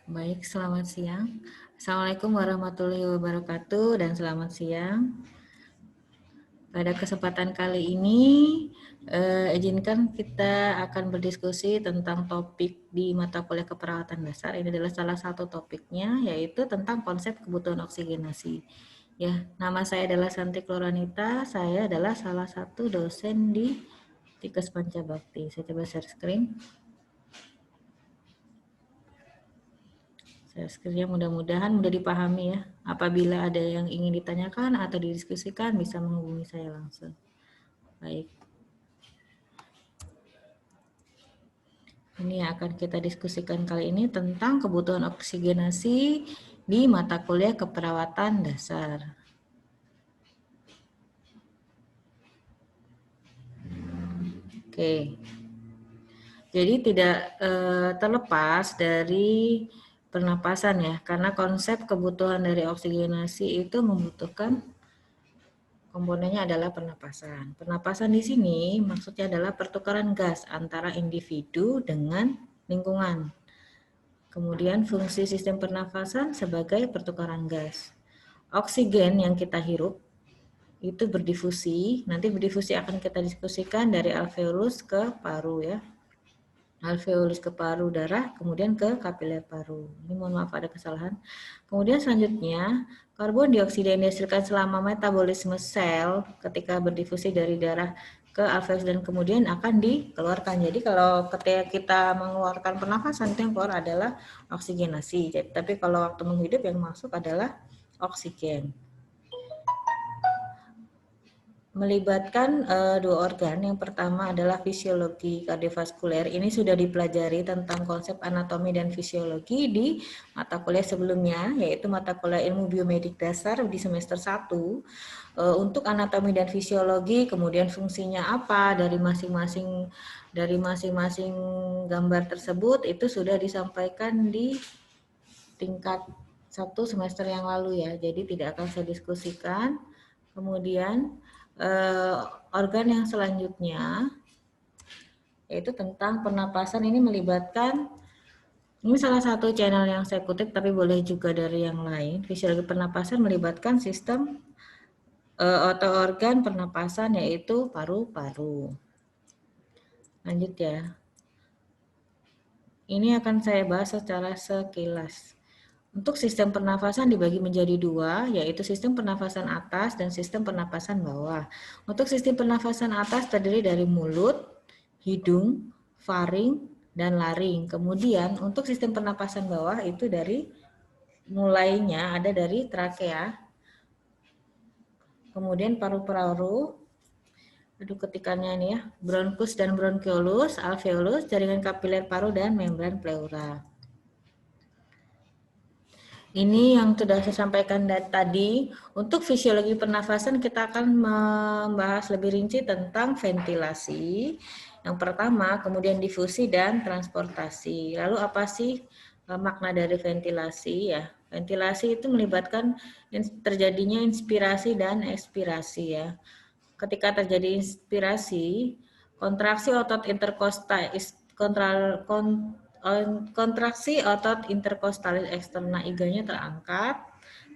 Baik, selamat siang. Assalamualaikum warahmatullahi wabarakatuh dan selamat siang. Pada kesempatan kali ini, izinkan kita akan berdiskusi tentang topik di mata kuliah keperawatan dasar. Ini adalah salah satu topiknya, yaitu tentang konsep kebutuhan oksigenasi. Ya, nama saya adalah Santi Kloranita. Saya adalah salah satu dosen di Tikes Pancabakti. Saya coba share screen. Skripnya mudah-mudahan mudah dipahami ya. Apabila ada yang ingin ditanyakan atau didiskusikan bisa menghubungi saya langsung. Baik. Ini yang akan kita diskusikan kali ini tentang kebutuhan oksigenasi di mata kuliah keperawatan dasar. Oke. Jadi tidak terlepas dari pernapasan ya, karena konsep kebutuhan dari oksigenasi itu membutuhkan komponennya adalah pernapasan. Pernapasan di sini maksudnya adalah pertukaran gas antara individu dengan lingkungan. Kemudian fungsi sistem pernapasan sebagai pertukaran gas. Oksigen yang kita hirup itu berdifusi, nanti berdifusi akan kita diskusikan dari alveolus ke paru ya. Alveolus ke paru darah, kemudian ke kapiler paru. Ini mohon maaf ada kesalahan. Kemudian selanjutnya, karbon dioksida yang dihasilkan selama metabolisme sel ketika berdifusi dari darah ke alveolus dan kemudian akan dikeluarkan. Jadi kalau ketika kita mengeluarkan pernafasan itu yang keluar adalah oksigenasi. Tapi kalau waktu menghidup yang masuk adalah oksigen. Melibatkan dua organ. Yang pertama adalah fisiologi kardiovaskuler. Ini sudah dipelajari tentang konsep anatomi dan fisiologi di mata kuliah sebelumnya, yaitu mata kuliah ilmu biomedik dasar di semester 1. Untuk anatomi dan fisiologi, kemudian fungsinya apa dari masing-masing gambar tersebut itu sudah disampaikan di tingkat 1 semester yang lalu ya. Jadi tidak akan saya diskusikan. Kemudian organ yang selanjutnya yaitu tentang pernapasan. Ini melibatkan, ini salah satu channel yang saya kutip tapi boleh juga dari yang lain. Fisiologi pernapasan melibatkan sistem atau organ pernapasan yaitu paru-paru. Lanjut ya. Ini akan saya bahas secara sekilas. Untuk sistem pernafasan dibagi menjadi dua, yaitu sistem pernafasan atas dan sistem pernafasan bawah. Untuk sistem pernafasan atas terdiri dari mulut, hidung, faring, dan laring. Kemudian untuk sistem pernapasan bawah itu dari mulainya ada dari trakea, kemudian paru-paru, aduh ketikannya ini ya, bronkus dan bronkiolus, alveolus, jaringan kapiler paru, dan membran pleura. Ini yang sudah saya sampaikan tadi. Untuk fisiologi pernafasan kita akan membahas lebih rinci tentang ventilasi. Yang pertama, kemudian difusi dan transportasi. Lalu apa sih makna dari ventilasi ya? Ventilasi itu melibatkan terjadinya inspirasi dan ekspirasi ya. Ketika terjadi inspirasi, kontraksi otot interkostal kontraksi otot interkostalis eksterna iganya terangkat,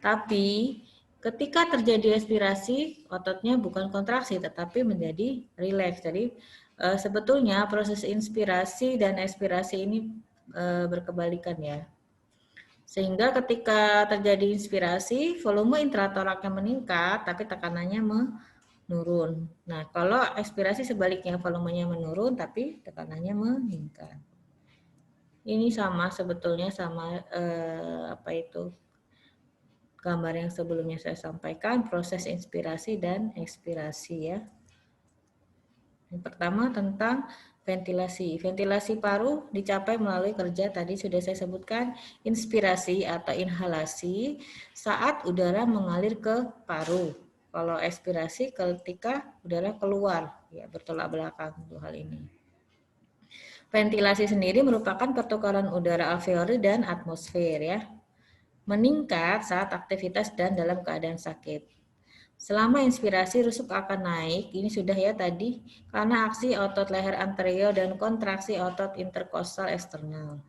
tapi ketika terjadi ekspirasi, ototnya bukan kontraksi tetapi menjadi rileks. Jadi sebetulnya proses inspirasi dan ekspirasi ini berkebalikan ya. Sehingga ketika terjadi inspirasi, volume intratoraknya meningkat tapi tekanannya menurun. Nah, kalau ekspirasi sebaliknya volumenya menurun tapi tekanannya meningkat. Ini sama sebetulnya sama gambar yang sebelumnya saya sampaikan, proses inspirasi dan ekspirasi ya. Yang pertama tentang ventilasi. Ventilasi paru dicapai melalui kerja tadi sudah saya sebutkan, inspirasi atau inhalasi saat udara mengalir ke paru. Kalau ekspirasi ketika udara keluar, ya bertolak belakang untuk hal ini. Ventilasi sendiri merupakan pertukaran udara alveoli dan atmosfer ya. Meningkat saat aktivitas dan dalam keadaan sakit. Selama inspirasi rusuk akan naik, ini sudah ya tadi, karena aksi otot leher anterior dan kontraksi otot interkostal eksternal.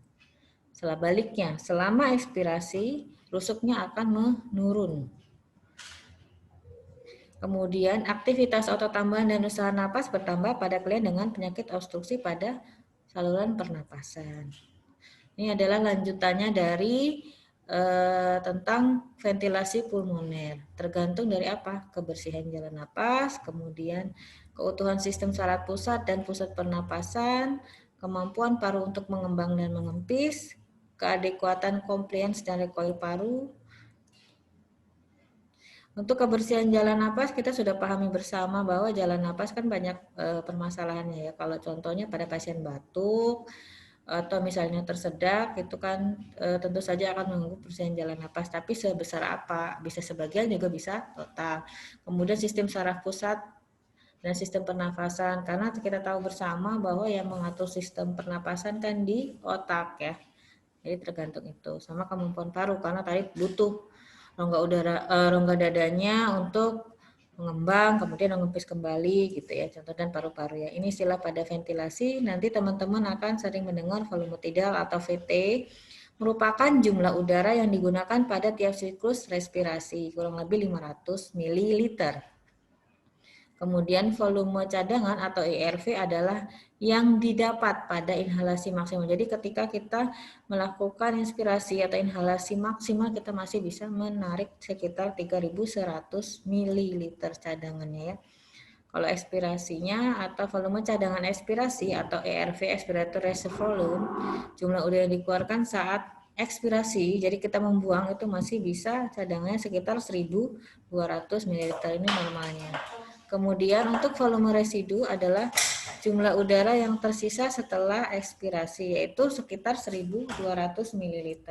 Sebaliknya, selama ekspirasi, rusuknya akan menurun. Kemudian, aktivitas otot tambahan dan usaha napas bertambah pada klien dengan penyakit obstruksi pada saluran pernapasan. Ini adalah lanjutannya dari tentang ventilasi pulmoner. Tergantung dari apa? Kebersihan jalan napas, kemudian keutuhan sistem saraf pusat dan pusat pernapasan, kemampuan paru untuk mengembang dan mengempis, keadekuatan compliance dan recoil paru. Untuk kebersihan jalan napas kita sudah pahami bersama bahwa jalan napas kan banyak permasalahannya ya. Kalau contohnya pada pasien batuk atau misalnya tersedak itu kan tentu saja akan mengganggu persiapan jalan napas, tapi sebesar apa? Bisa sebagian juga bisa total. Kemudian sistem saraf pusat dan sistem pernafasan, karena kita tahu bersama bahwa yang mengatur sistem pernapasan kan di otak ya. Jadi tergantung itu. Sama kemampuan paru karena tadi butuh rongga dadanya untuk mengembang, kemudian mengempis kembali gitu ya. Contoh dan paru-paru ya. Ini istilah pada ventilasi. Nanti teman-teman akan sering mendengar volume tidal atau VT merupakan jumlah udara yang digunakan pada tiap siklus respirasi, kurang lebih 500 ml. Kemudian volume cadangan atau IRV adalah yang didapat pada inhalasi maksimal. Jadi ketika kita melakukan inspirasi atau inhalasi maksimal kita masih bisa menarik sekitar 3.100 ml cadangannya ya. Kalau ekspirasinya atau volume cadangan ekspirasi atau ERV, expiratory reservoir volume, jumlah udara yang dikeluarkan saat ekspirasi, jadi kita membuang itu masih bisa cadangannya sekitar 1.200 ml, ini normalnya. Kemudian untuk volume residu adalah jumlah udara yang tersisa setelah ekspirasi, yaitu sekitar 1.200 ml.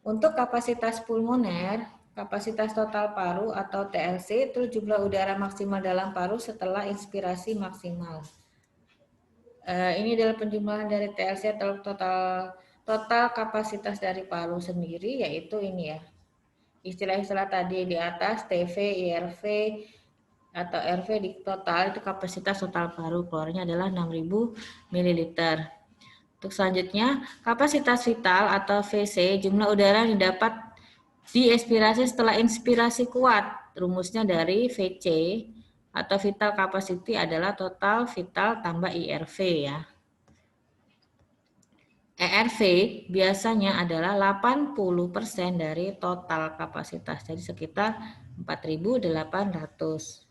Untuk kapasitas pulmoner, kapasitas total paru atau TLC itu jumlah udara maksimal dalam paru setelah inspirasi maksimal. Ini adalah penjumlahan dari TLC atau total kapasitas dari paru sendiri, yaitu ini ya. Istilah-istilah tadi di atas, TV, IRV, atau RV di total itu kapasitas total paru keluarnya adalah 6.000 ml. Untuk selanjutnya, kapasitas vital atau VC, jumlah udara yang didapat di ekspirasi setelah inspirasi kuat. Rumusnya dari VC atau vital capacity adalah total vital tambah IRV ya. ERV biasanya adalah 80% dari total kapasitas, jadi sekitar 4.800.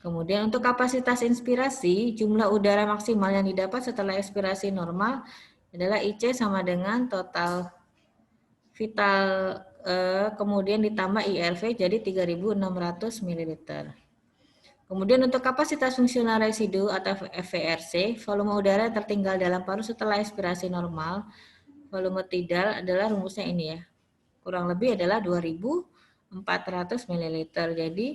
Kemudian untuk kapasitas inspirasi, jumlah udara maksimal yang didapat setelah ekspirasi normal adalah IC sama dengan total vital kemudian ditambah IRV jadi 3.600 ml. Kemudian untuk kapasitas fungsional residu atau FVRC, volume udara yang tertinggal dalam paru setelah ekspirasi normal, volume tidal adalah rumusnya ini ya. Kurang lebih adalah 2.400 ml. Jadi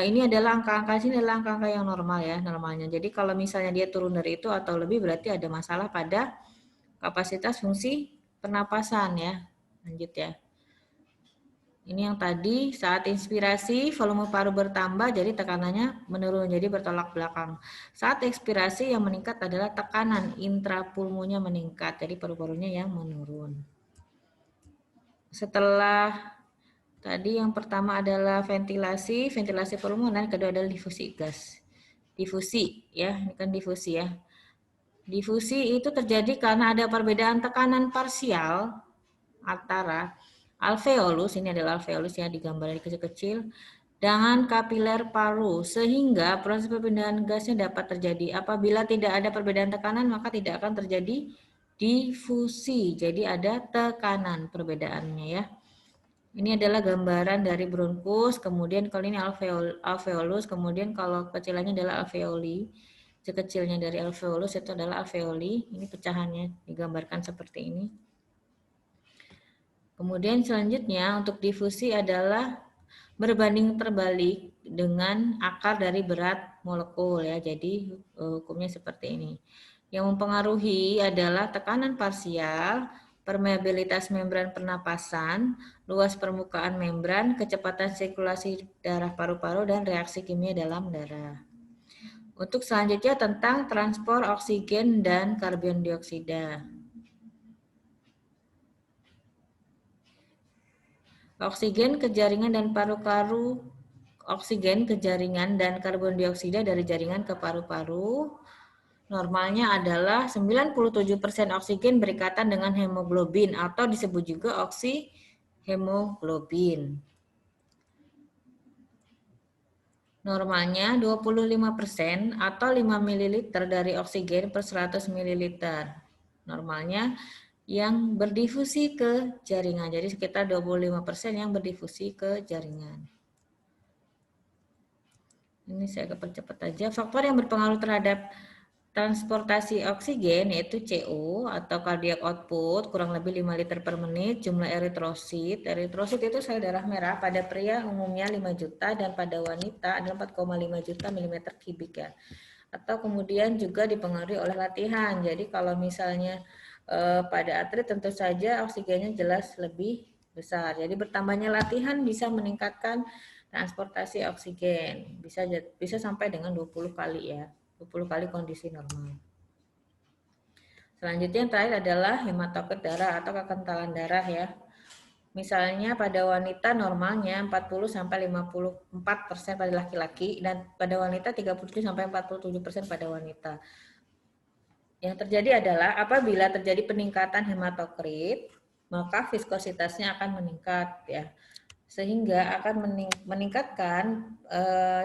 ini adalah angka-angka sini adalah angka-angka yang normal ya, normalnya. Jadi kalau misalnya dia turun dari itu atau lebih berarti ada masalah pada kapasitas fungsi pernapasan ya. Lanjut ya. Ini yang tadi saat inspirasi volume paru bertambah jadi tekanannya menurun jadi bertolak belakang. Saat ekspirasi yang meningkat adalah tekanan intrapulmonya meningkat jadi paru-parunya yang menurun. Setelah tadi yang pertama adalah ventilasi pulmoner, kedua adalah difusi gas. Difusi ya, ini kan difusi ya. Difusi itu terjadi karena ada perbedaan tekanan parsial antara alveolus, ini adalah alveolus ya digambar kecil-kecil, dengan kapiler paru sehingga proses perpindahan gasnya dapat terjadi. Apabila tidak ada perbedaan tekanan maka tidak akan terjadi difusi. Jadi ada tekanan perbedaannya ya. Ini adalah gambaran dari bronkus, kemudian kalau ini alveolus, kemudian kalau kecilannya adalah alveoli. Kecilnya dari alveolus itu adalah alveoli. Ini pecahannya digambarkan seperti ini. Kemudian selanjutnya untuk difusi adalah berbanding terbalik dengan akar dari berat molekul ya. Jadi hukumnya seperti ini. Yang mempengaruhi adalah tekanan parsial, permeabilitas membran pernapasan, luas permukaan membran, kecepatan sirkulasi darah paru-paru, dan reaksi kimia dalam darah. Untuk selanjutnya tentang transport oksigen dan karbon dioksida. Oksigen ke jaringan dan paru-paru, oksigen ke jaringan dan karbon dioksida dari jaringan ke paru-paru. Normalnya adalah 97% oksigen berikatan dengan hemoglobin atau disebut juga oksihemoglobin. Normalnya 25% atau 5 ml dari oksigen per 100 ml. Normalnya yang berdifusi ke jaringan. Jadi sekitar 25% yang berdifusi ke jaringan. Ini saya percepat aja. Faktor yang berpengaruh terhadap transportasi oksigen yaitu CO atau cardiac output kurang lebih 5 liter per menit, jumlah eritrosit. Eritrosit itu sel darah merah, pada pria umumnya 5 juta dan pada wanita adalah 4,5 juta milimeter kubik ya. Atau kemudian juga dipengaruhi oleh latihan. Jadi kalau misalnya pada atlet tentu saja oksigennya jelas lebih besar. Jadi bertambahnya latihan bisa meningkatkan transportasi oksigen. Bisa sampai dengan 20 kali ya. 20 kali kondisi normal. Selanjutnya yang terakhir adalah hematokrit darah atau kekentalan darah ya. Misalnya pada wanita normalnya 40 sampai 54% pada laki-laki dan pada wanita 37 sampai 47% pada wanita. Yang terjadi adalah apabila terjadi peningkatan hematokrit, maka viskositasnya akan meningkat ya. Sehingga akan meningkatkan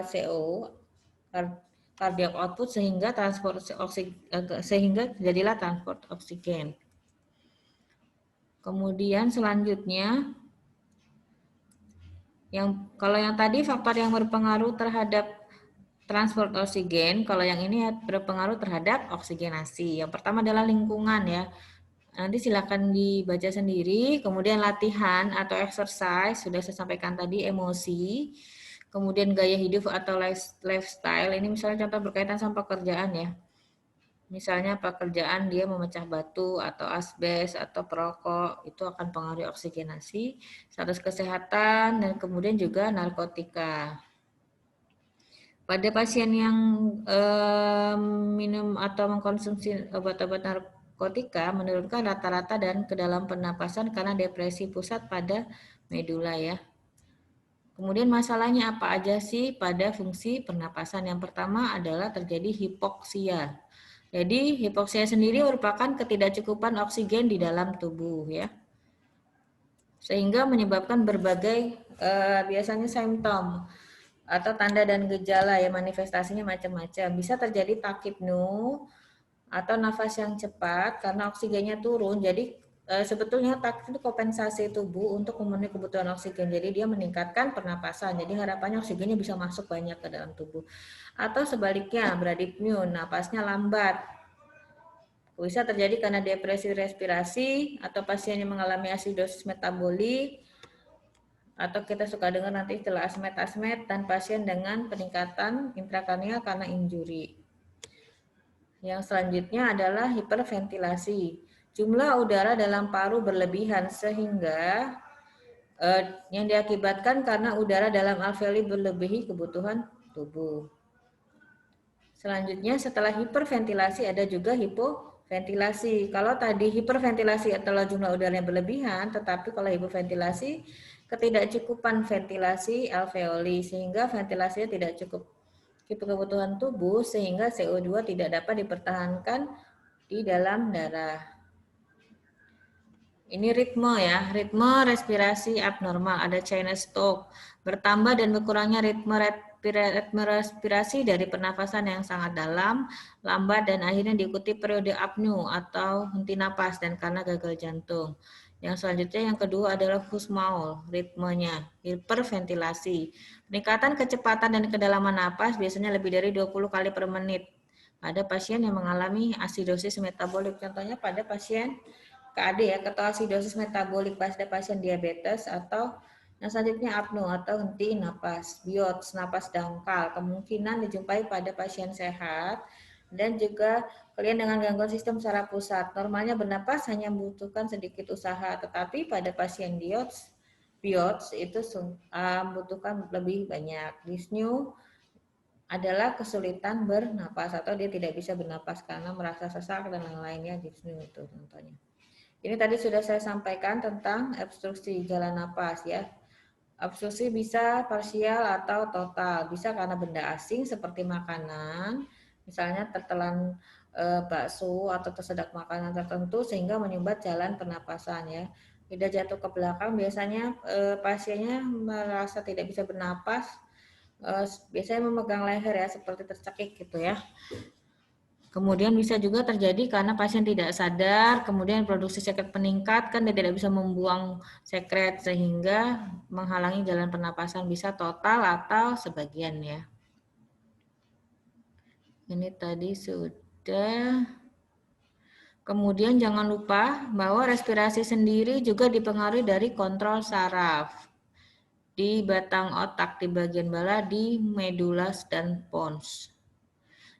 CO cardiac output sehingga terjadilah transport oksigen. Kemudian selanjutnya kalau yang tadi faktor yang berpengaruh terhadap transport oksigen, kalau yang ini berpengaruh terhadap oksigenasi. Yang pertama adalah lingkungan ya. Nanti silakan dibaca sendiri. Kemudian latihan atau exercise sudah saya sampaikan tadi, emosi. Kemudian gaya hidup atau lifestyle. Ini misalnya contoh berkaitan sama pekerjaan ya. Misalnya pekerjaan dia memecah batu atau asbes atau perokok, itu akan pengaruhi oksigenasi, status kesehatan, dan kemudian juga narkotika. Pada pasien yang minum atau mengkonsumsi obat-obat narkotika menurunkan rata-rata dan ke dalam pernapasan karena depresi pusat pada medula ya. Kemudian masalahnya apa aja sih pada fungsi pernapasan? Yang pertama adalah terjadi hipoksia. Jadi hipoksia sendiri merupakan ketidakcukupan oksigen di dalam tubuh ya. Sehingga menyebabkan berbagai biasanya simptom atau tanda dan gejala ya, manifestasinya macam-macam. Bisa terjadi takipnu atau nafas yang cepat karena oksigennya turun. Jadi sebetulnya takip itu kompensasi tubuh untuk memenuhi kebutuhan oksigen. Jadi dia meningkatkan pernapasan. Jadi harapannya oksigennya bisa masuk banyak ke dalam tubuh. Atau sebaliknya bradipnu, napasnya lambat. Bisa terjadi karena depresi respirasi atau pasien yang mengalami asidosis metabolik, atau kita suka dengar nanti istilah asmet-asmet, dan pasien dengan peningkatan intrakranial karena injuri. Yang selanjutnya adalah hiperventilasi. Jumlah udara dalam paru berlebihan sehingga yang diakibatkan karena udara dalam alveoli berlebihi kebutuhan tubuh. Selanjutnya setelah hiperventilasi ada juga hipoventilasi. Kalau tadi hiperventilasi adalah jumlah udaranya berlebihan, tetapi kalau hipoventilasi ketidakcukupan ventilasi alveoli sehingga ventilasinya tidak cukup kebutuhan tubuh sehingga CO2 tidak dapat dipertahankan di dalam darah. Ini ritme ya, ritme respirasi abnormal, ada sinus stroke, bertambah dan berkurangnya ritme respirasi dari pernafasan yang sangat dalam, lambat, dan akhirnya diikuti periode apnu atau henti napas dan karena gagal jantung. Yang selanjutnya yang kedua adalah Kussmaul, ritmenya, hiperventilasi. Peningkatan kecepatan dan kedalaman napas biasanya lebih dari 20 kali per menit. Pada pasien yang mengalami asidosis metabolik, contohnya pada pasien KAD ya, ketoasidosis metabolik pada pasien diabetes, atau yang selanjutnya apnu atau henti napas, BIOTS, napas dangkal, kemungkinan dijumpai pada pasien sehat dan juga klien dengan gangguan sistem saraf pusat. Normalnya bernapas hanya membutuhkan sedikit usaha, tetapi pada pasien BIOTS itu membutuhkan lebih banyak. Dyspnea adalah kesulitan bernapas atau dia tidak bisa bernapas karena merasa sesak dan lain-lainnya, dyspnea itu contohnya. Ini tadi sudah saya sampaikan tentang obstruksi jalan napas ya. Obstruksi bisa parsial atau total, bisa karena benda asing seperti makanan, misalnya tertelan bakso atau tersedak makanan tertentu sehingga menyumbat jalan pernapasan ya. Lidah jatuh ke belakang biasanya pasiennya merasa tidak bisa bernapas, biasanya memegang leher ya seperti tercekik gitu ya. Kemudian bisa juga terjadi karena pasien tidak sadar, kemudian produksi sekret meningkat, kan dia tidak bisa membuang sekret sehingga menghalangi jalan pernapasan, bisa total atau sebagian ya. Ini tadi sudah. Kemudian jangan lupa bahwa respirasi sendiri juga dipengaruhi dari kontrol saraf di batang otak di bagian bawah di medula dan pons.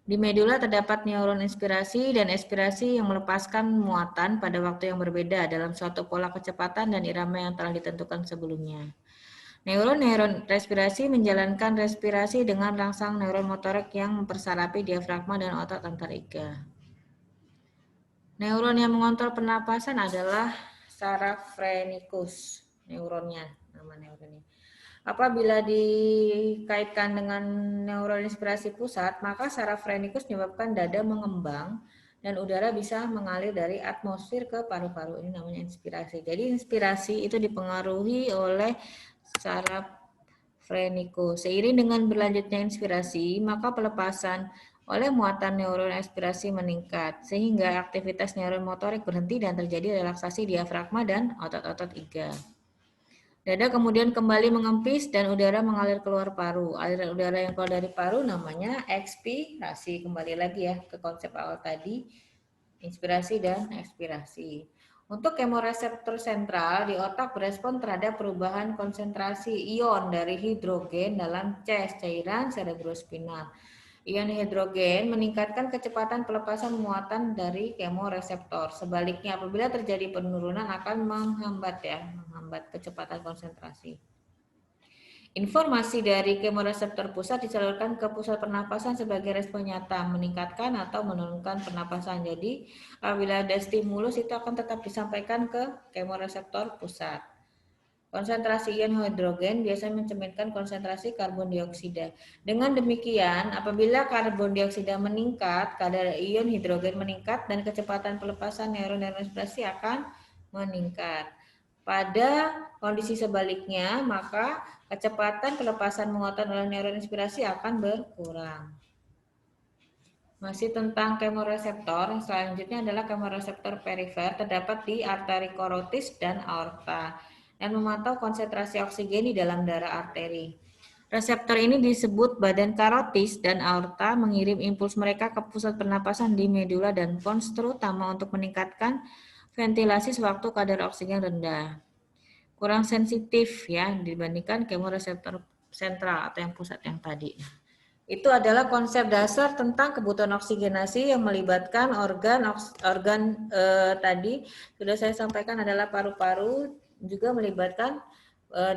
Di medula terdapat neuron inspirasi dan ekspirasi yang melepaskan muatan pada waktu yang berbeda dalam suatu pola kecepatan dan irama yang telah ditentukan sebelumnya. Neuron respirasi menjalankan respirasi dengan rangsang neuron motorik yang mempersarapi diafragma dan otot antariga. Neuron yang mengontrol pernapasan adalah saraf phrenikus, neuronnya, nama neuronnya. Apabila dikaitkan dengan neuron inspirasi pusat, maka saraf phrenikus menyebabkan dada mengembang dan udara bisa mengalir dari atmosfer ke paru-paru. Ini namanya inspirasi. Jadi inspirasi itu dipengaruhi oleh saraf phrenikus. Seiring dengan berlanjutnya inspirasi, maka pelepasan oleh muatan neuron inspirasi meningkat, sehingga aktivitas neuron motorik berhenti dan terjadi relaksasi diafragma dan otot-otot iga. Dada kemudian kembali mengempis dan udara mengalir keluar paru. Aliran udara yang keluar dari paru namanya ekspirasi. Kembali lagi ya ke konsep awal tadi, inspirasi dan ekspirasi. Untuk kemoreseptor sentral di otak berespon terhadap perubahan konsentrasi ion dari hidrogen dalam cairan cerebrospinal. Ion hidrogen meningkatkan kecepatan pelepasan muatan dari kemoreseptor. Sebaliknya, apabila terjadi penurunan akan menghambat kecepatan konsentrasi. Informasi dari kemoreseptor pusat disalurkan ke pusat pernapasan sebagai respon nyata, meningkatkan atau menurunkan pernapasan. Jadi, apabila ada stimulus itu akan tetap disampaikan ke kemoreseptor pusat. Konsentrasi ion hidrogen biasanya mencerminkan konsentrasi karbon dioksida. Dengan demikian, apabila karbon dioksida meningkat, kadar ion hidrogen meningkat dan kecepatan pelepasan neuron inspirasi akan meningkat. Pada kondisi sebaliknya, maka kecepatan pelepasan muatan oleh neuron inspirasi akan berkurang. Masih tentang kemoreseptor, selanjutnya adalah kemoreseptor perifer, terdapat di arteri korotis dan aorta dan memantau konsentrasi oksigen di dalam darah arteri. Reseptor ini disebut badan karotis dan aorta mengirim impuls mereka ke pusat pernapasan di medula dan pons, terutama untuk meningkatkan ventilasi sewaktu kadar oksigen rendah. Kurang sensitif ya dibandingkan kemoreseptor sentral atau yang pusat yang tadi. Itu adalah konsep dasar tentang kebutuhan oksigenasi yang melibatkan organ tadi sudah saya sampaikan adalah paru-paru, juga melibatkan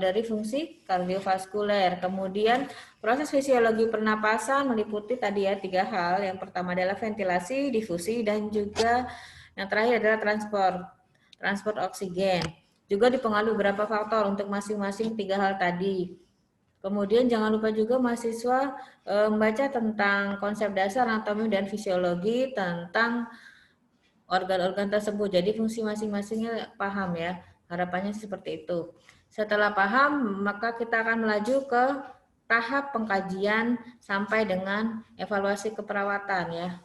dari fungsi kardiovaskuler. Kemudian proses fisiologi pernapasan meliputi tadi ya 3 hal. Yang pertama adalah ventilasi, difusi, dan juga yang terakhir adalah transport oksigen. Juga dipengaruhi beberapa faktor untuk masing-masing 3 hal tadi. Kemudian jangan lupa juga mahasiswa membaca tentang konsep dasar anatomi dan fisiologi tentang organ-organ tersebut. Jadi fungsi masing-masingnya paham ya. Harapannya seperti itu. Setelah paham, maka kita akan melaju ke tahap pengkajian sampai dengan evaluasi keperawatan ya.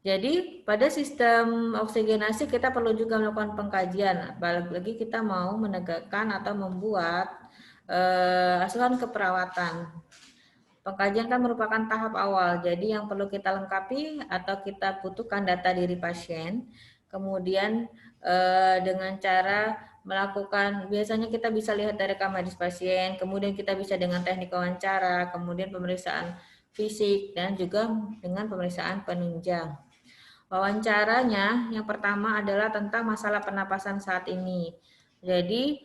Jadi pada sistem oksigenasi kita perlu juga melakukan pengkajian, apalagi kita mau menegakkan atau membuat asuhan keperawatan. Pengkajian kan merupakan tahap awal, jadi yang perlu kita lengkapi atau kita butuhkan data diri pasien, kemudian dengan cara melakukan, biasanya kita bisa lihat dari rekam medis pasien, kemudian kita bisa dengan teknik wawancara, kemudian pemeriksaan fisik, dan juga dengan pemeriksaan penunjang. Wawancaranya yang pertama adalah tentang masalah pernapasan saat ini. Jadi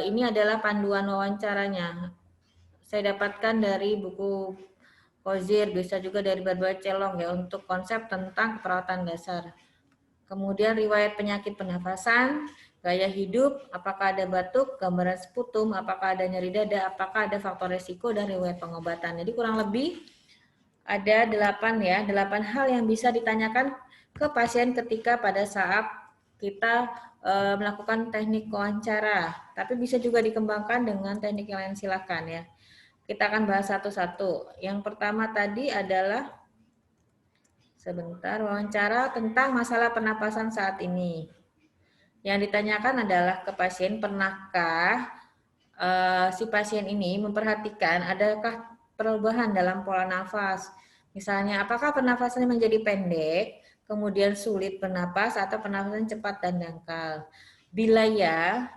ini adalah panduan wawancaranya. Saya dapatkan dari buku Kozir, bisa juga dari Barbara Celong ya untuk konsep tentang keperawatan dasar. Kemudian riwayat penyakit pernapasan, gaya hidup, apakah ada batuk, gambaran sputum, apakah ada nyeri dada, apakah ada faktor resiko, dan riwayat pengobatan. Jadi kurang lebih ada 8 hal yang bisa ditanyakan ke pasien ketika pada saat kita melakukan teknik wawancara. Tapi bisa juga dikembangkan dengan teknik yang lain, silakan ya. Kita akan bahas satu-satu. Yang pertama tadi adalah wawancara tentang masalah pernapasan saat ini. Yang ditanyakan adalah ke pasien, pernahkah si pasien ini memperhatikan adakah perubahan dalam pola nafas. Misalnya, apakah pernafasannya menjadi pendek, kemudian sulit bernapas, atau pernafasan cepat dan dangkal. Bila ya,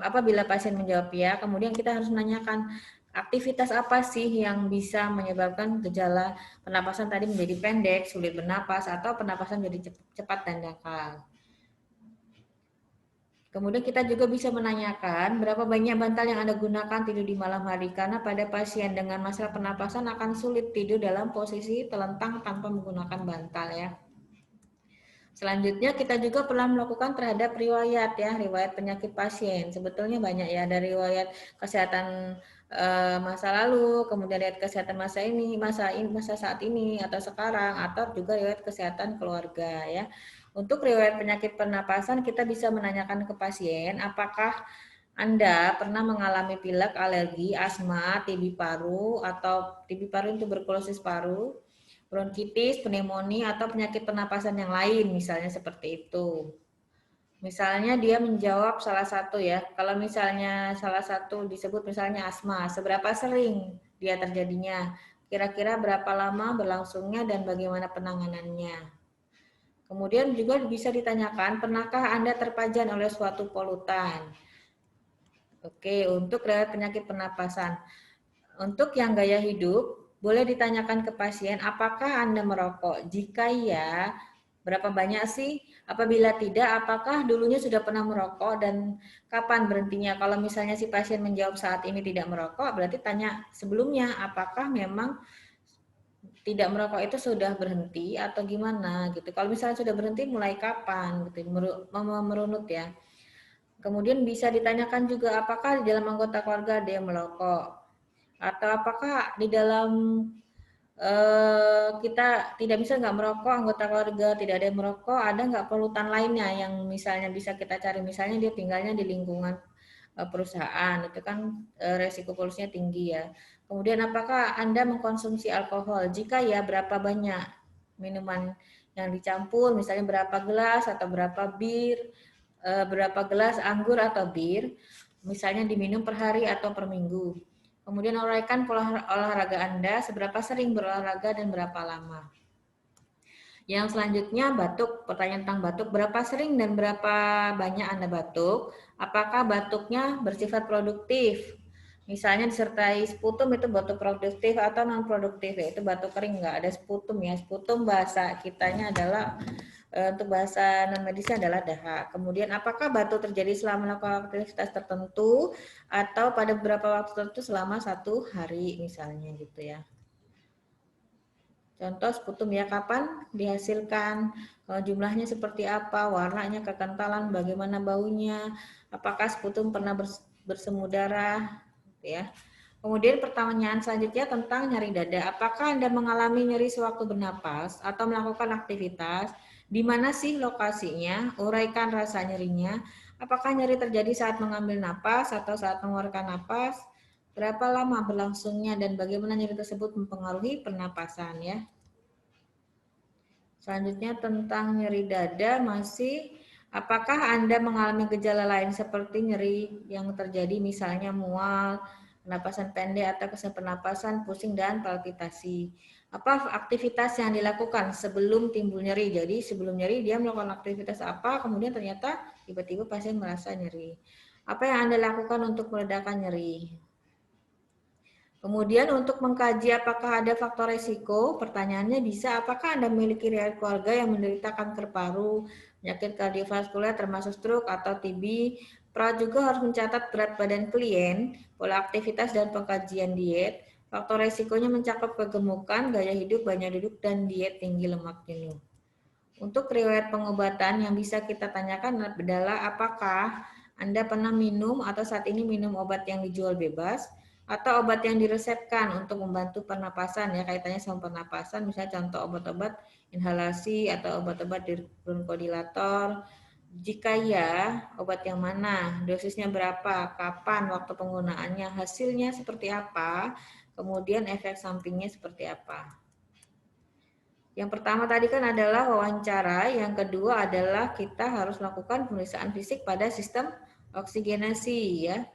apabila pasien menjawab ya, kemudian kita harus menanyakan aktivitas apa sih yang bisa menyebabkan gejala pernapasan tadi menjadi pendek, sulit bernapas, atau pernapasan menjadi cepat dan dangkal. Kemudian kita juga bisa menanyakan berapa banyak bantal yang Anda gunakan tidur di malam hari, karena pada pasien dengan masalah pernapasan akan sulit tidur dalam posisi telentang tanpa menggunakan bantal ya. Selanjutnya kita juga pernah melakukan terhadap riwayat ya, riwayat penyakit pasien. Sebetulnya banyak ya, dari riwayat kesehatan masa lalu, kemudian riwayat kesehatan masa saat ini atau sekarang, atau juga riwayat kesehatan keluarga ya. Untuk riwayat penyakit pernapasan kita bisa menanyakan ke pasien apakah Anda pernah mengalami pilek, alergi, asma, TB paru atau TB paru itu tuberkulosis paru, bronkitis, pneumonia, atau penyakit pernapasan yang lain, misalnya seperti itu. Misalnya dia menjawab salah satu ya, kalau misalnya salah satu disebut misalnya asma, seberapa sering dia terjadinya, kira-kira berapa lama berlangsungnya, dan bagaimana penanganannya. Kemudian juga bisa ditanyakan, pernahkah Anda terpajan oleh suatu polutan? Oke, untuk riwayat penyakit pernapasan. Untuk yang gaya hidup, boleh ditanyakan ke pasien, apakah Anda merokok? Jika iya, berapa banyak sih? Apabila tidak, apakah dulunya sudah pernah merokok dan kapan berhentinya? Kalau misalnya si pasien menjawab saat ini tidak merokok, berarti tanya sebelumnya, apakah memang tidak merokok itu sudah berhenti atau gimana gitu. Kalau misalnya sudah berhenti, mulai kapan gitu, merunut ya. Kemudian bisa ditanyakan juga apakah di dalam anggota keluarga ada yang merokok, atau apakah di dalam kita tidak bisa nggak merokok, anggota keluarga tidak ada yang merokok, ada nggak polutan lainnya yang misalnya bisa kita cari, misalnya dia tinggalnya di lingkungan perusahaan, itu kan resiko polusinya tinggi ya. Kemudian apakah Anda mengkonsumsi alkohol? Jika ya, berapa banyak minuman yang dicampur, misalnya berapa gelas atau berapa berapa gelas anggur atau bir, misalnya diminum per hari atau per minggu. Kemudian uraikan pola olahraga Anda, seberapa sering berolahraga dan berapa lama. Yang selanjutnya batuk, pertanyaan tentang batuk, berapa sering dan berapa banyak Anda batuk, apakah batuknya bersifat produktif, misalnya disertai sputum itu batuk produktif atau non produktif, yaitu batuk kering, nggak ada sputum ya, sputum bahasa kitanya adalah untuk bahasa non medisnya adalah dahak. Kemudian apakah batuk terjadi selama melakukan aktivitas tertentu atau pada beberapa waktu tertentu selama 1 hari misalnya gitu ya. Contoh sputum ya, kapan dihasilkan, jumlahnya seperti apa, warnanya, kekentalan, bagaimana baunya, apakah sputum pernah bersemu darah, ya. Kemudian pertanyaan selanjutnya tentang nyeri dada. Apakah Anda mengalami nyeri sewaktu bernapas atau melakukan aktivitas? Di mana sih lokasinya? Uraikan rasa nyerinya. Apakah nyeri terjadi saat mengambil napas atau saat mengeluarkan napas? Berapa lama berlangsungnya dan bagaimana nyeri tersebut mempengaruhi pernapasan ya? Selanjutnya tentang nyeri dada masih, apakah Anda mengalami gejala lain seperti nyeri yang terjadi misalnya mual, pernapasan pendek atau kesulitan pernapasan, pusing dan palpitasi. Apa aktivitas yang dilakukan sebelum timbul nyeri? Jadi sebelum nyeri dia melakukan aktivitas apa, kemudian ternyata tiba-tiba pasien merasa nyeri. Apa yang Anda lakukan untuk meredakan nyeri? Kemudian untuk mengkaji apakah ada faktor resiko, pertanyaannya bisa apakah Anda memiliki riwayat keluarga yang menderita kanker paru, penyakit kardiovaskuler termasuk stroke atau TB. Perawat juga harus mencatat berat badan klien, pola aktivitas dan pengkajian diet. Faktor resikonya mencakup kegemukan, gaya hidup, banyak duduk, dan diet tinggi lemak jenuh. Untuk riwayat pengobatan yang bisa kita tanyakan adalah apakah Anda pernah minum atau saat ini minum obat yang dijual bebas atau obat yang diresepkan untuk membantu pernapasan ya, kaitannya sama pernapasan, misalnya contoh obat-obat inhalasi atau obat-obat bronkodilator. Jika ya, obat yang mana, dosisnya berapa, kapan, waktu penggunaannya, hasilnya seperti apa, kemudian efek sampingnya seperti apa. Yang pertama tadi kan adalah wawancara, yang kedua adalah kita harus melakukan pemeriksaan fisik pada sistem oksigenasi ya.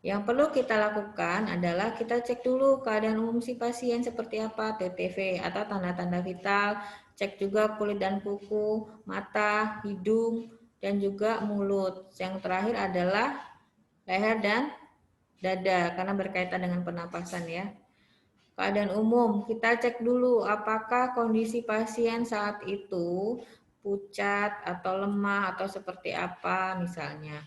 Yang perlu kita lakukan adalah kita cek dulu keadaan umum si pasien seperti apa, TTV atau tanda-tanda vital, cek juga kulit dan kuku, mata, hidung, dan juga mulut. Yang terakhir adalah leher dan dada karena berkaitan dengan pernapasan ya. Keadaan umum, kita cek dulu apakah kondisi pasien saat itu pucat atau lemah atau seperti apa misalnya.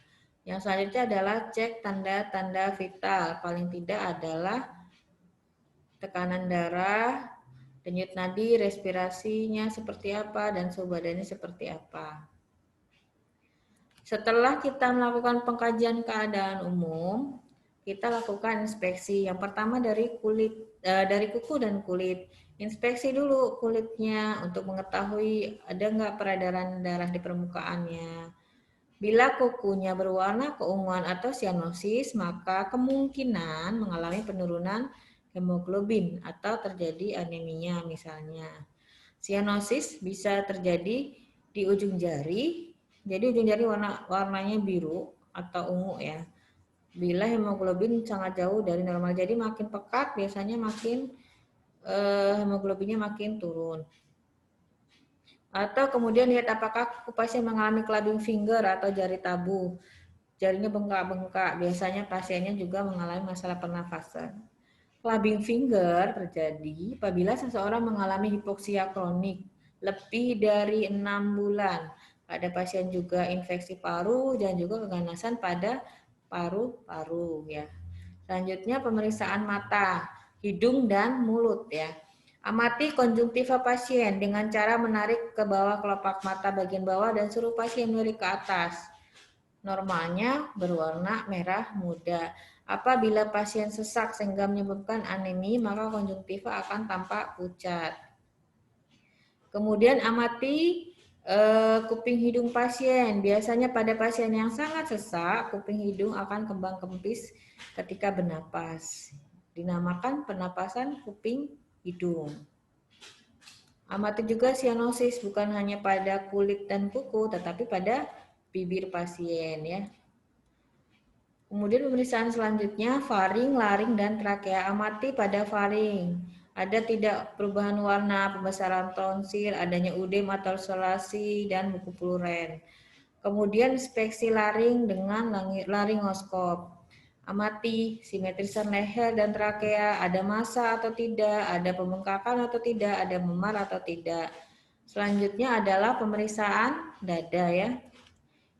Yang selanjutnya adalah cek tanda-tanda vital, paling tidak adalah tekanan darah, denyut nadi, respirasinya seperti apa, dan suhu badannya seperti apa. Setelah kita melakukan pengkajian keadaan umum, kita lakukan inspeksi. Yang pertama dari dari kuku dan kulit. Inspeksi dulu kulitnya untuk mengetahui ada nggak peredaran darah di permukaannya. Bila kukunya berwarna keunguan atau sianosis, maka kemungkinan mengalami penurunan hemoglobin atau terjadi anemia misalnya. Sianosis bisa terjadi di ujung jari. Jadi ujung jari warnanya biru atau ungu ya. Bila hemoglobin sangat jauh dari normal, jadi makin pekat biasanya makin hemoglobinnya makin turun. Atau kemudian lihat apakah pasien mengalami clubbing finger atau jari tabu. Jarinya bengkak-bengkak, biasanya pasiennya juga mengalami masalah pernafasan. Clubbing finger terjadi apabila seseorang mengalami hipoksia kronik lebih dari 6 bulan. Pada pasien juga infeksi paru dan juga keganasan pada paru-paru ya. Selanjutnya pemeriksaan mata, hidung dan mulut ya. Amati konjungtiva pasien dengan cara menarik ke bawah kelopak mata bagian bawah dan suruh pasien melirik ke atas. Normalnya berwarna merah muda. Apabila pasien sesak sehingga menyebabkan anemi, maka konjungtiva akan tampak pucat. Kemudian amati kuping hidung pasien. Biasanya pada pasien yang sangat sesak, kuping hidung akan kembang kempis ketika bernapas. Dinamakan pernapasan kuping hidung. Amati juga sianosis bukan hanya pada kulit dan kuku, tetapi pada bibir pasien ya. Kemudian pemeriksaan selanjutnya faring, laring, dan trakea. Amati pada faring. Ada tidak perubahan warna, pembesaran tonsil, adanya udem atau ulcerasi, dan buku pluren. Kemudian inspeksi laring dengan laringoskop. Amati simetrisan leher dan trakea, ada massa atau tidak, ada pembengkakan atau tidak, ada memar atau tidak. Selanjutnya adalah pemeriksaan dada ya.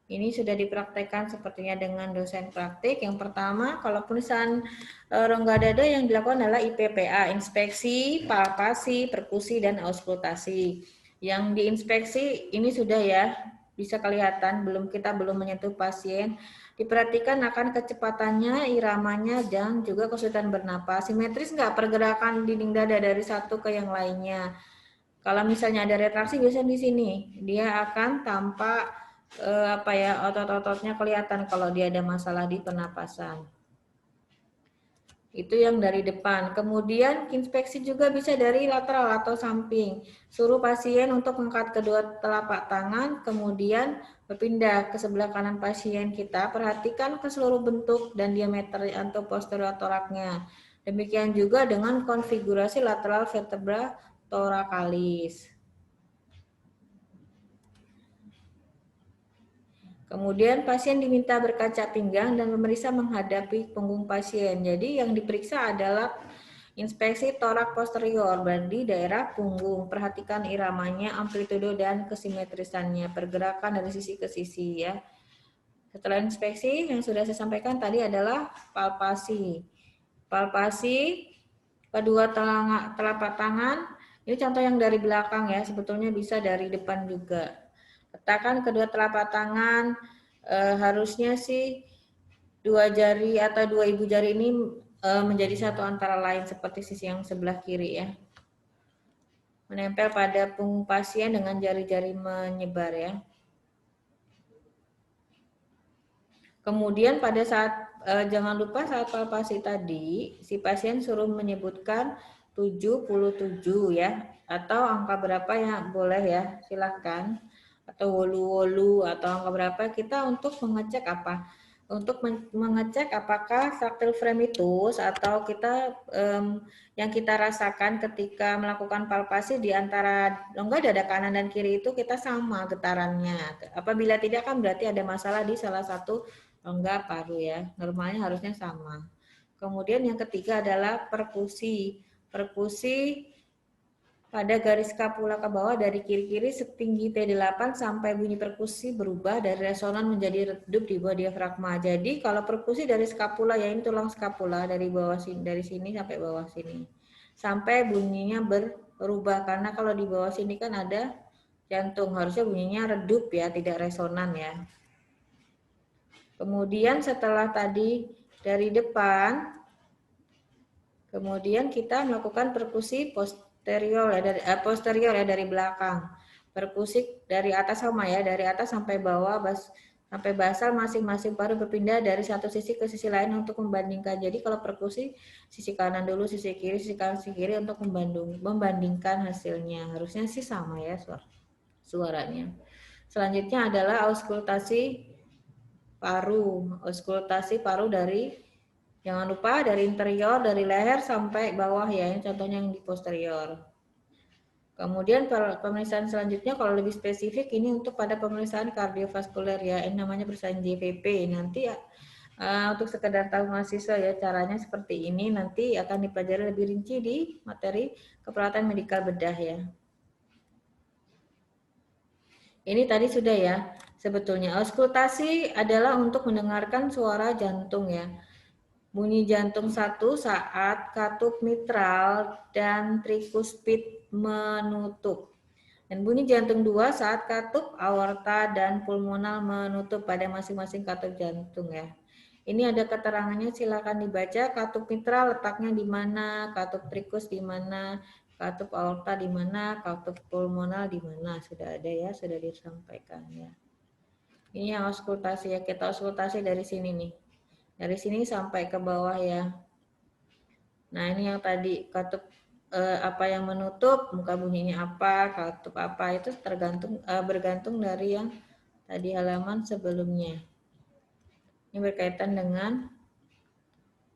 Ini sudah dipraktekkan sepertinya dengan dosen praktik. Yang pertama, kalau pemeriksaan rongga dada yang dilakukan adalah IPPA, inspeksi, palpasi, perkusi, dan auskultasi. Yang diinspeksi ini sudah ya, bisa kelihatan, kita belum menyentuh pasien. Diperhatikan akan kecepatannya, iramanya, dan juga kesulitan bernapas. Simetris nggak pergerakan dinding dada dari satu ke yang lainnya. Kalau misalnya ada retraksi, biasanya di sini dia akan tampak otot-ototnya kelihatan kalau dia ada masalah di pernapasan. Itu yang dari depan. Kemudian inspeksi juga bisa dari lateral atau samping. Suruh pasien untuk mengangkat kedua telapak tangan, kemudian berpindah ke sebelah kanan pasien kita. Perhatikan ke seluruh bentuk dan diameter atau posterior toraknya. Demikian juga dengan konfigurasi lateral vertebra thoracalis. Kemudian pasien diminta berkaca pinggang dan memeriksa menghadapi punggung pasien. Jadi yang diperiksa adalah inspeksi torak posterior, berarti daerah punggung. Perhatikan iramanya, amplitudo dan kesimetrisannya, pergerakan dari sisi ke sisi ya. Setelah inspeksi yang sudah saya sampaikan tadi adalah palpasi. Palpasi kedua telapak tangan. Ini contoh yang dari belakang ya, sebetulnya bisa dari depan juga. Letakkan kedua telapak tangan, harusnya sih dua jari atau dua ibu jari ini menjadi satu antara lain seperti sisi yang sebelah kiri ya. Menempel pada punggung pasien dengan jari-jari menyebar ya. Kemudian pada saat jangan lupa saat palpasi tadi si pasien suruh menyebutkan 77 ya, atau angka berapa yang boleh ya, silahkan, atau wolu-wolu atau angka berapa, kita untuk mengecek apa? Untuk mengecek apakah tactile frame itu atau kita yang kita rasakan ketika melakukan palpasi di antara rongga dada kanan dan kiri itu kita sama getarannya. Apabila tidak kan berarti ada masalah di salah satu rongga paru ya. Normalnya harusnya sama. Kemudian yang ketiga adalah perkusi. Perkusi pada garis skapula ke bawah dari kiri-kiri setinggi T8 sampai bunyi perkusi berubah dari resonan menjadi redup di bawah diafragma. Jadi kalau perkusi dari skapula ya ini tulang skapula dari bawah sini, dari sini sampai bawah sini. Sampai bunyinya berubah karena kalau di bawah sini kan ada jantung, harusnya bunyinya redup ya, tidak resonan ya. Kemudian setelah tadi dari depan, kemudian kita melakukan perkusi posterior ya dari belakang. Perkusi dari atas sama ya, dari atas sampai bawah sampai basal masing-masing paru berpindah dari satu sisi ke sisi lain untuk membandingkan. Jadi kalau perkusi sisi kanan dulu, sisi kiri, sisi kanan, sisi kiri untuk membandingkan hasilnya. Harusnya sih sama ya suaranya. Selanjutnya adalah auskultasi paru. Auskultasi paru dari, jangan lupa dari interior, dari leher sampai bawah ya, ini contohnya yang di posterior. Kemudian pemeriksaan selanjutnya kalau lebih spesifik ini untuk pada pemeriksaan kardiovaskuler ya, ini namanya pemeriksaan JVP. Nanti untuk sekedar tahu mahasiswa ya, caranya seperti ini, nanti akan dipelajari lebih rinci di materi keperawatan medikal bedah ya. Ini tadi sudah ya. Sebetulnya auskultasi adalah untuk mendengarkan suara jantung ya. Bunyi jantung satu saat katup mitral dan trikuspid menutup. Dan bunyi jantung dua saat katup aorta dan pulmonal menutup pada masing-masing katup jantung ya. Ini ada keterangannya, silakan dibaca. Katup mitral letaknya di mana, katup trikus di mana, katup aorta di mana, katup pulmonal di mana. Sudah ada ya, sudah disampaikan ya. Ini yang auskultasi ya, kita auskultasi dari sini nih. Dari sini sampai ke bawah ya. Nah ini yang tadi katup apa yang menutup, muka bunyinya apa, katup apa, itu tergantung bergantung dari yang tadi halaman sebelumnya. Ini berkaitan dengan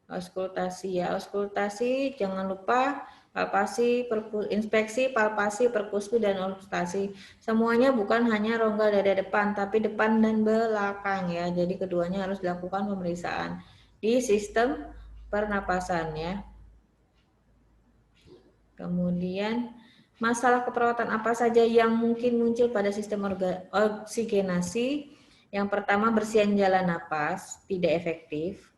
auskultasi ya. Auskultasi jangan lupa palpasi, inspeksi, palpasi, perkusku, dan auskultasi. Semuanya bukan hanya rongga dada depan, tapi depan dan belakang ya. Jadi keduanya harus dilakukan pemeriksaan di sistem pernapasan ya. Kemudian masalah keperawatan apa saja yang mungkin muncul pada sistem oksigenasi? Yang pertama bersihan jalan napas, tidak efektif.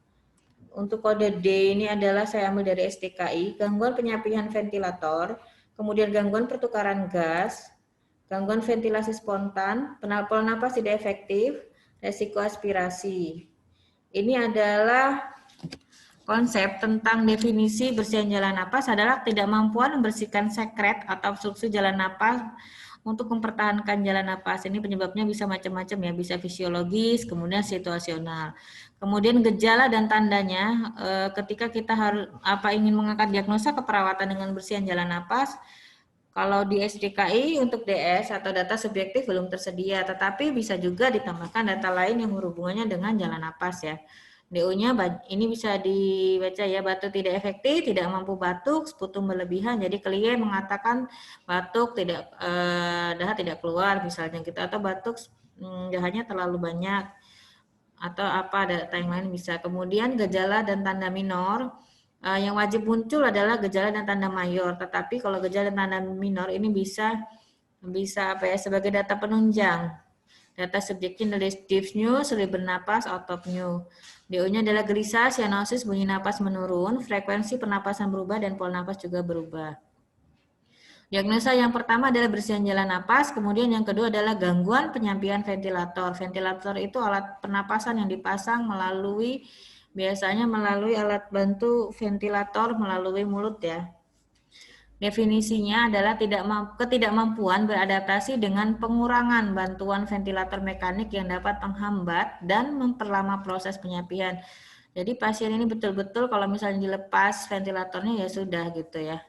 Untuk kode D ini adalah saya ambil dari STKI, gangguan penyampaian ventilator, kemudian gangguan pertukaran gas, gangguan ventilasi spontan, penampal napas tidak efektif, resiko aspirasi. Ini adalah konsep tentang definisi bersihan jalan napas adalah tidak mampuan membersihkan sekret atau obstruksi jalan napas untuk mempertahankan jalan napas. Ini penyebabnya bisa macam-macam ya, bisa fisiologis, kemudian situasional. Kemudian gejala dan tandanya ketika kita harus ingin mengangkat diagnosa keperawatan dengan bersihan jalan napas. Kalau di SDKI untuk DS atau data subjektif belum tersedia, tetapi bisa juga ditambahkan data lain yang berhubungannya dengan jalan napas ya. DO-nya ini bisa dibaca ya, batuk tidak efektif, tidak mampu batuk, sputum berlebihan. Jadi klien mengatakan batuk tidak dahak tidak keluar misalnya gitu, atau batuk dahaknya terlalu banyak, atau apa data yang lain bisa. Kemudian gejala dan tanda minor yang wajib muncul adalah gejala dan tanda mayor. Tetapi kalau gejala dan tanda minor ini bisa apa ya, sebagai data penunjang. Data subjeknya adalah dyspnea, sulit bernapas, autopnea. DO-nya adalah gelisah, cyanosis, bunyi napas menurun, frekuensi pernapasan berubah, dan pola napas juga berubah. Diagnosa yang pertama adalah bersihan jalan napas, kemudian yang kedua adalah gangguan penyampaian ventilator. Ventilator itu alat pernapasan yang dipasang biasanya melalui alat bantu ventilator melalui mulut ya. Definisinya adalah ketidakmampuan beradaptasi dengan pengurangan bantuan ventilator mekanik yang dapat menghambat dan memperlama proses penyampaian. Jadi pasien ini betul-betul kalau misalnya dilepas ventilatornya ya sudah gitu ya.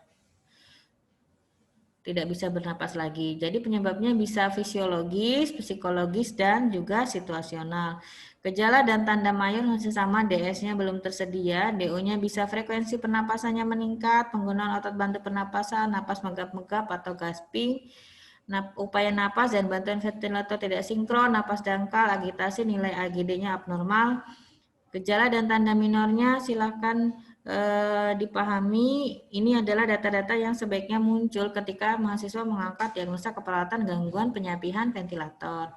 Tidak bisa bernapas lagi. Jadi penyebabnya bisa fisiologis, psikologis, dan juga situasional. Gejala dan tanda mayor masih sama, DS-nya belum tersedia, DO-nya bisa frekuensi pernapasannya meningkat, penggunaan otot bantu pernapasan, napas megap-megap atau gasping, upaya napas dan bantuan ventilator tidak sinkron, napas dangkal, agitasi, nilai AGD-nya abnormal. Gejala dan tanda minornya silakan dipahami. Ini adalah data-data yang sebaiknya muncul ketika mahasiswa mengangkat diagnosa keperawatan gangguan penyampaian ventilator.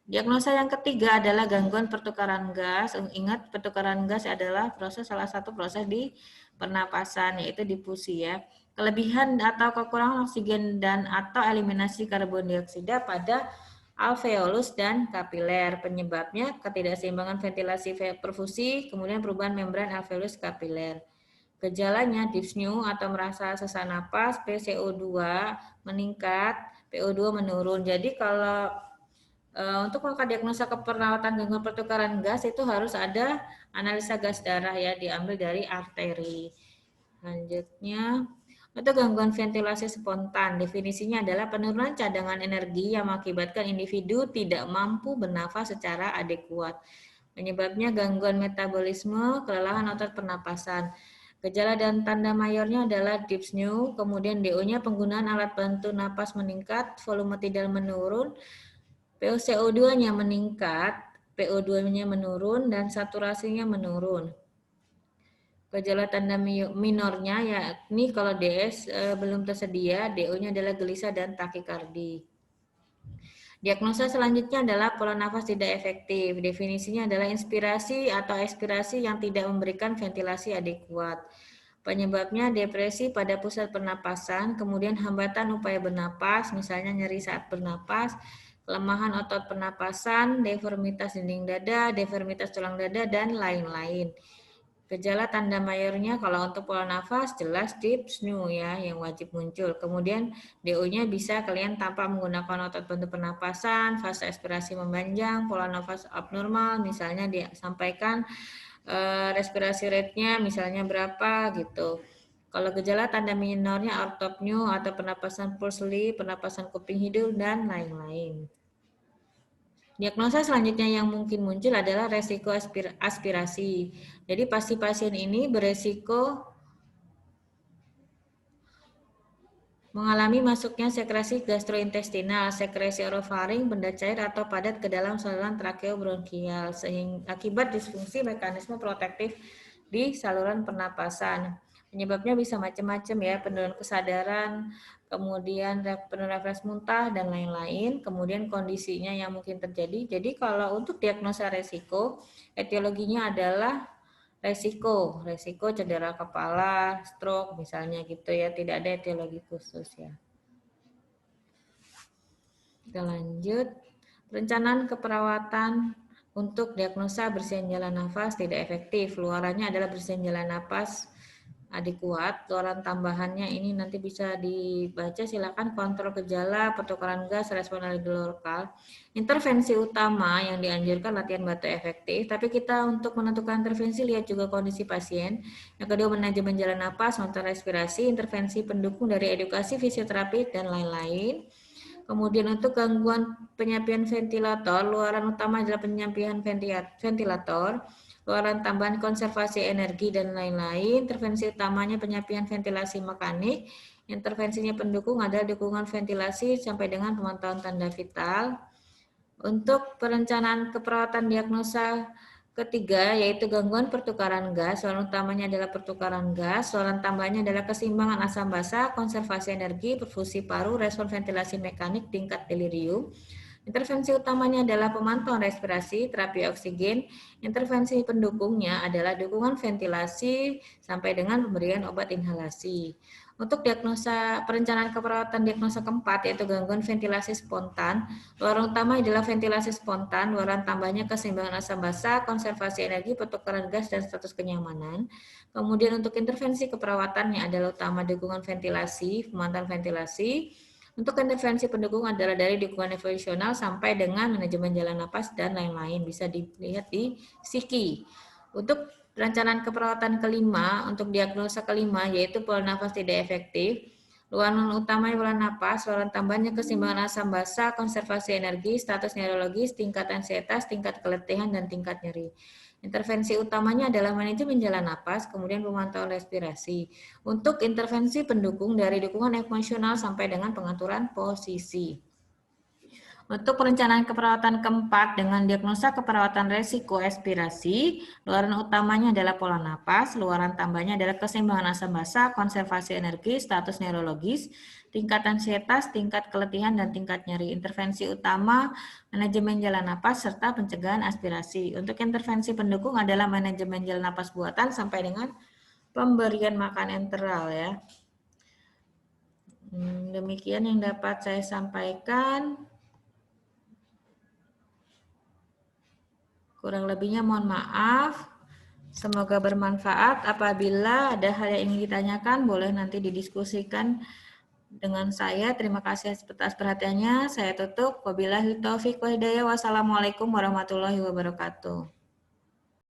Diagnosa yang ketiga adalah gangguan pertukaran gas. Ingat, pertukaran gas adalah salah satu proses di pernapasan, yaitu difusi ya. Kelebihan atau kekurangan oksigen dan atau eliminasi karbon dioksida pada alveolus dan kapiler. Penyebabnya ketidakseimbangan ventilasi perfusi, kemudian perubahan membran alveolus kapiler. Gejalanya dyspnea atau merasa sesak napas, PCO2 meningkat, PO2 menurun. Jadi kalau untuk melakukan diagnosa keperawatan gangguan pertukaran gas itu harus ada analisa gas darah ya, diambil dari arteri. Selanjutnya, untuk gangguan ventilasi spontan, definisinya adalah penurunan cadangan energi yang mengakibatkan individu tidak mampu bernafas secara adekuat. Penyebabnya gangguan metabolisme, kelelahan otot pernapasan. Gejala dan tanda mayornya adalah dyspnea, kemudian DO-nya penggunaan alat bantu napas meningkat, volume tidal menurun, POCO2-nya meningkat, PO2-nya menurun, dan saturasinya menurun. Gejala tanda minornya yakni kalau DS belum tersedia, DO-nya adalah gelisah dan takikardi. Diagnosa selanjutnya adalah pola nafas tidak efektif. Definisinya adalah inspirasi atau ekspirasi yang tidak memberikan ventilasi adekuat. Penyebabnya depresi pada pusat pernapasan, kemudian hambatan upaya bernapas, misalnya nyeri saat bernapas, kelemahan otot pernapasan, deformitas dinding dada, deformitas tulang dada, dan lain-lain. Gejala tanda mayornya kalau untuk pola nafas jelas dyspnea ya yang wajib muncul. Kemudian DO-nya bisa kalian tanpa menggunakan otot bantu pernapasan, fase ekspirasi memanjang, pola nafas abnormal, misalnya disampaikan respirasi rate-nya misalnya berapa gitu. Kalau gejala tanda minornya autopnea atau pernapasan pulsely, pernapasan kuping hidung, dan lain-lain. Diagnosa selanjutnya yang mungkin muncul adalah resiko aspirasi. Jadi pasien ini beresiko mengalami masuknya sekresi gastrointestinal, sekresi orofaring, benda cair atau padat ke dalam saluran trakeobronkial sehingga akibat disfungsi mekanisme protektif di saluran pernapasan. Penyebabnya bisa macam-macam ya, penurunan kesadaran, kemudian penurunan refleks muntah dan lain-lain, kemudian kondisinya yang mungkin terjadi. Jadi kalau untuk diagnosa resiko, etiologinya adalah resiko cedera kepala, stroke misalnya gitu ya, tidak ada etiologi khusus ya. Kita lanjut, perencanaan keperawatan untuk diagnosa bersihan jalan nafas tidak efektif. Luarannya adalah bersihan jalan nafas adekuat, luaran tambahannya ini nanti bisa dibaca, silakan kontrol gejala, pertukaran gas, respon alergi lokal. Intervensi utama yang dianjurkan latihan batuk efektif, tapi kita untuk menentukan intervensi lihat juga kondisi pasien. Yang kedua manajemen jalan napas, monitor respirasi, intervensi pendukung dari edukasi, fisioterapi, dan lain-lain. Kemudian untuk gangguan penyampaian ventilator, luaran utama adalah penyampaian ventilator, luaran tambahan konservasi energi dan lain-lain. Intervensi utamanya penyampaian ventilasi mekanik, intervensinya pendukung adalah dukungan ventilasi sampai dengan pemantauan tanda vital. Untuk perencanaan keperawatan diagnosa ketiga yaitu gangguan pertukaran gas, luaran utamanya adalah pertukaran gas, luaran tambahnya adalah keseimbangan asam basa, konservasi energi, perfusi paru, respon ventilasi mekanik, tingkat delirium. Intervensi utamanya adalah pemantauan respirasi, terapi oksigen. Intervensi pendukungnya adalah dukungan ventilasi sampai dengan pemberian obat inhalasi. Untuk diagnosa perencanaan keperawatan diagnosa keempat yaitu gangguan ventilasi spontan, luaran utama adalah ventilasi spontan, luaran tambahnya keseimbangan asam basa, konservasi energi, pertukaran gas, dan status kenyamanan. Kemudian untuk intervensi keperawatannya adalah utama dukungan ventilasi, pemantauan ventilasi. Untuk intervensi pendukung adalah dari dukungan evolusional sampai dengan manajemen jalan napas dan lain-lain. Bisa dilihat di SIKI. Untuk perencanaan keperawatan kelima, untuk diagnosa kelima yaitu pola nafas tidak efektif, luaran utama pola nafas, luaran tambahnya keseimbangan asam basa, konservasi energi, status neurologis, tingkat ansietas, tingkat keletihan, dan tingkat nyeri. Intervensi utamanya adalah manajemen jalan napas, kemudian pemantauan respirasi. Untuk intervensi pendukung dari dukungan emosional sampai dengan pengaturan posisi. Untuk perencanaan keperawatan keempat dengan diagnosa keperawatan resiko expirasi, luaran utamanya adalah pola napas, luaran tambahnya adalah keseimbangan asam basa, konservasi energi, status neurologis, tingkat ansietas, tingkat keletihan, dan tingkat nyeri. Intervensi utama manajemen jalan napas serta pencegahan aspirasi. Untuk intervensi pendukung adalah manajemen jalan napas buatan sampai dengan pemberian makan enteral ya. Demikian yang dapat saya sampaikan. Kurang lebihnya mohon maaf. Semoga bermanfaat. Apabila ada hal yang ingin ditanyakan, boleh nanti didiskusikan dengan saya. Terima kasih atas perhatiannya. Saya tutup. Wabillahi taufiq wa hidayah. Wassalamualaikum warahmatullahi wabarakatuh.